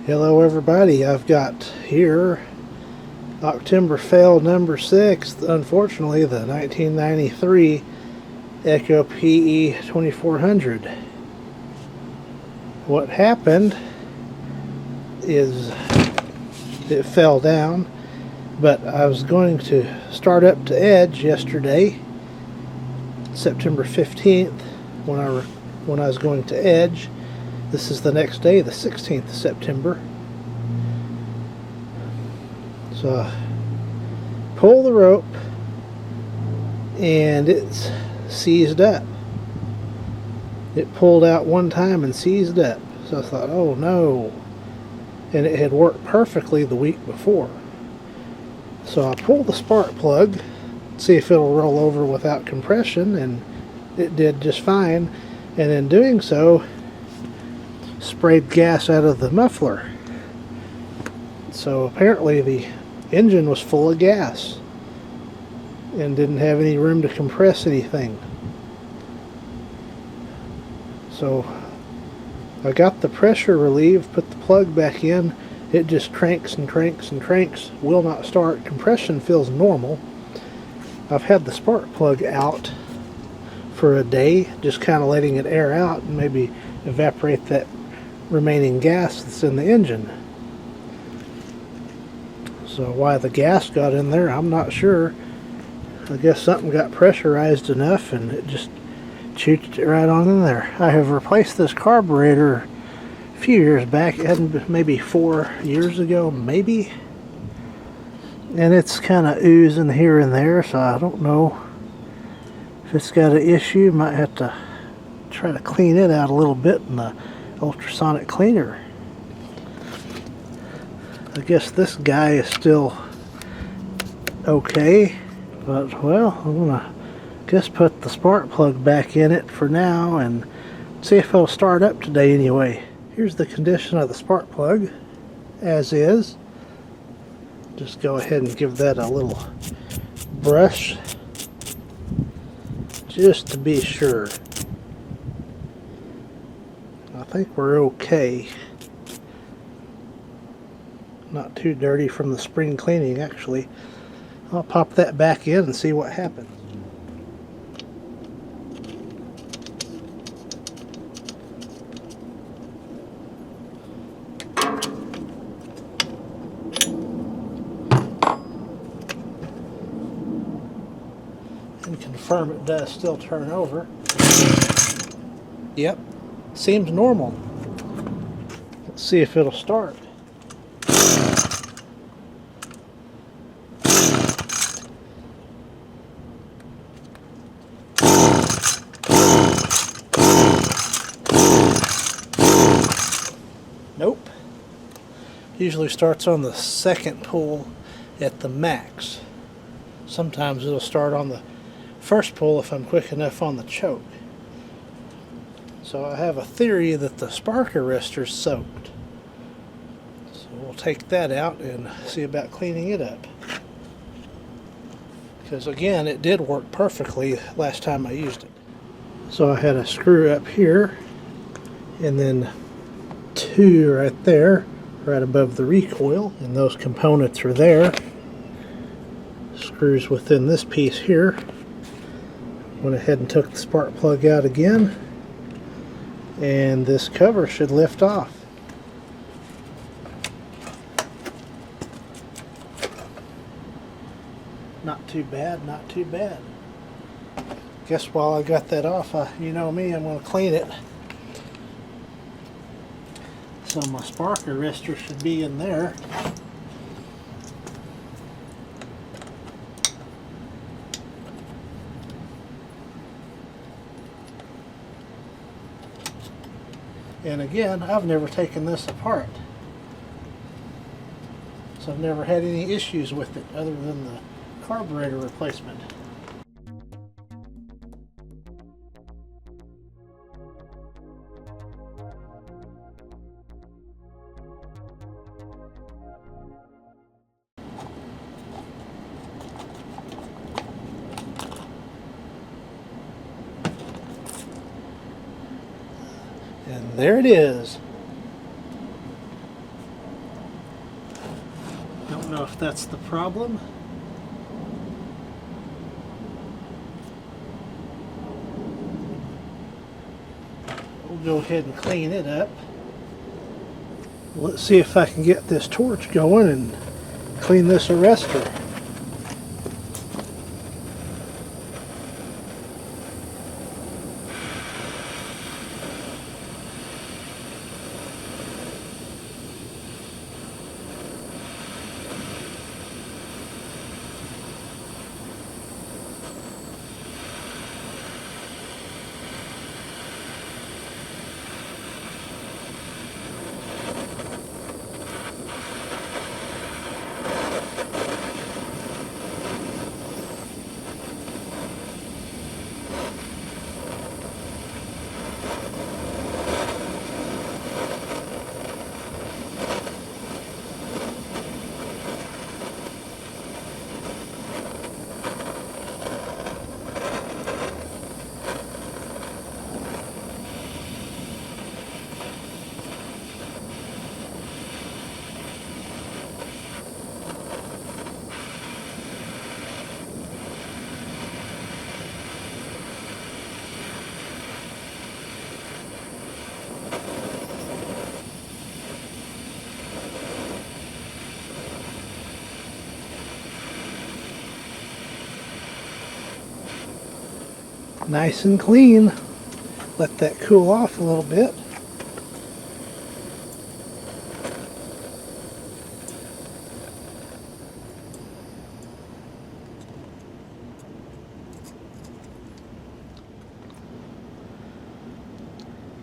Hello everybody, I've got here Octember fail number 6, unfortunately the 1993 Echo PE-2400. What happened is it fell down, but I was going to start up to edge yesterday, September 15th, when I was going to edge. This is the next day, the 16th of September. So I pull the rope and it's seized up. It pulled out one time and seized up. So I thought, oh no. And it had worked perfectly the week before. So I pulled the spark plug, see if it'll roll over without compression, and it did just fine. And in doing so, sprayed gas out of the muffler. So apparently the engine was full of gas and didn't have any room to compress anything. So I got the pressure relieved, put the plug back in. It just cranks and cranks and cranks, will not start. Compression feels normal. I've had the spark plug out for a day, just kind of letting it air out and maybe evaporate that remaining gas that's in the engine. So why the gas got in there, I'm not sure. I guess something got pressurized enough and it just chooched it right on in there. I have replaced this carburetor a few years back. It hadn't been, maybe 4 years ago, maybe. And it's kind of oozing here and there, so I don't know if it's got an issue. Might have to try to clean it out a little bit in the ultrasonic cleaner. I guess this guy is still okay, but well, I'm gonna put the spark plug back in it for now and see if it'll start up today anyway. Here's the condition of the spark plug as is. Just go ahead and give that a little brush just to be sure. I think we're okay. Not too dirty from the spring cleaning, actually. I'll pop that back in and see what happens. And confirm it does still turn over. Yep, seems normal. Let's see if it'll start. Nope. Usually starts on the second pull at the max. Sometimes it'll start on the first pull if I'm quick enough on the choke. So I have a theory that the spark arrestor's soaked. So we'll take that out and see about cleaning it up. Because again, it did work perfectly last time I used it. So I had a screw up here and then 2 right there, right above the recoil, and those components are there. Screws within this piece here. Went ahead and took the spark plug out again, and this cover should lift off. Not too bad, not too bad. Guess while I got that off, you know me, I'm going to clean it. So my spark arrestor should be in there. And again, I've never taken this apart. So I've never had any issues with it other than the carburetor replacement. And there it is. Don't know if that's the problem. We'll go ahead and clean it up. Let's see if I can get this torch going and clean this arrestor. Nice and clean. Let that cool off a little bit.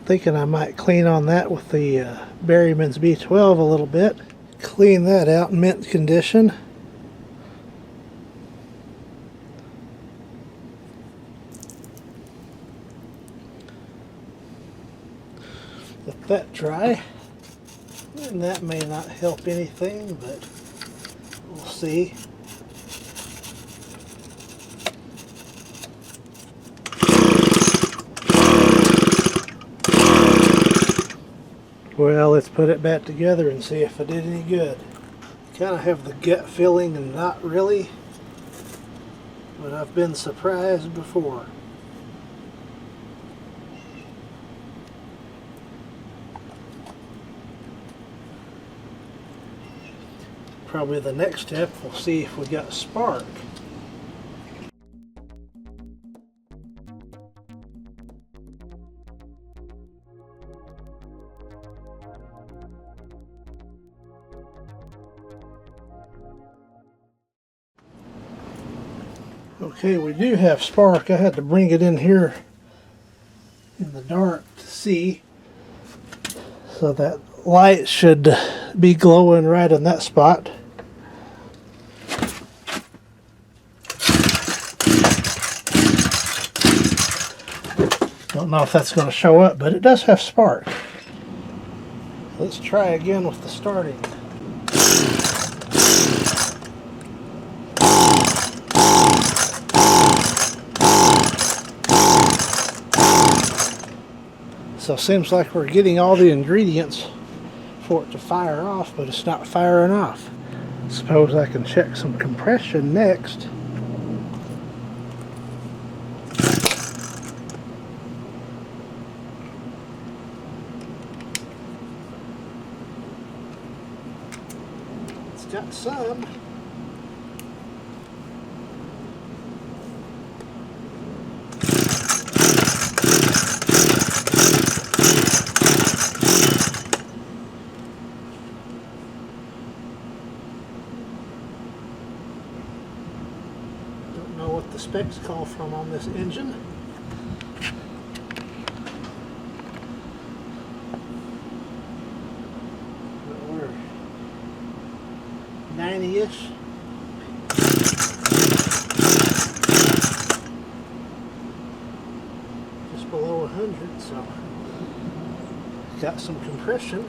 Thinking I might clean on that with the Berryman's B12 a little bit. Clean that out in mint condition. Let that dry. And that may not help anything, but we'll see. Well, let's put it back together and see if it did any good. Kind of have the gut feeling and not really, but I've been surprised before. Probably the next step, we'll see if we got a spark. Okay, we do have spark. I had to bring it in here in the dark to see. So that light should be glowing right in that spot. Don't know if that's going to show up, but it does have spark. Let's try again with the starting. So it seems like we're getting all the ingredients for it to fire off, but it's not firing off. Suppose I can check some compression next. It's got some. Know what the specs call from on this engine. But we're 90-ish. Just below 100, so got some compression.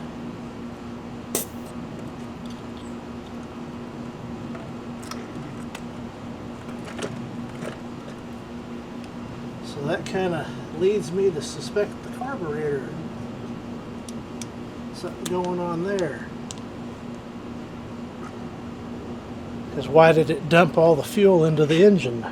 So that kind of leads me to suspect the carburetor. Something going on there. is why did it dump all the fuel into the engine?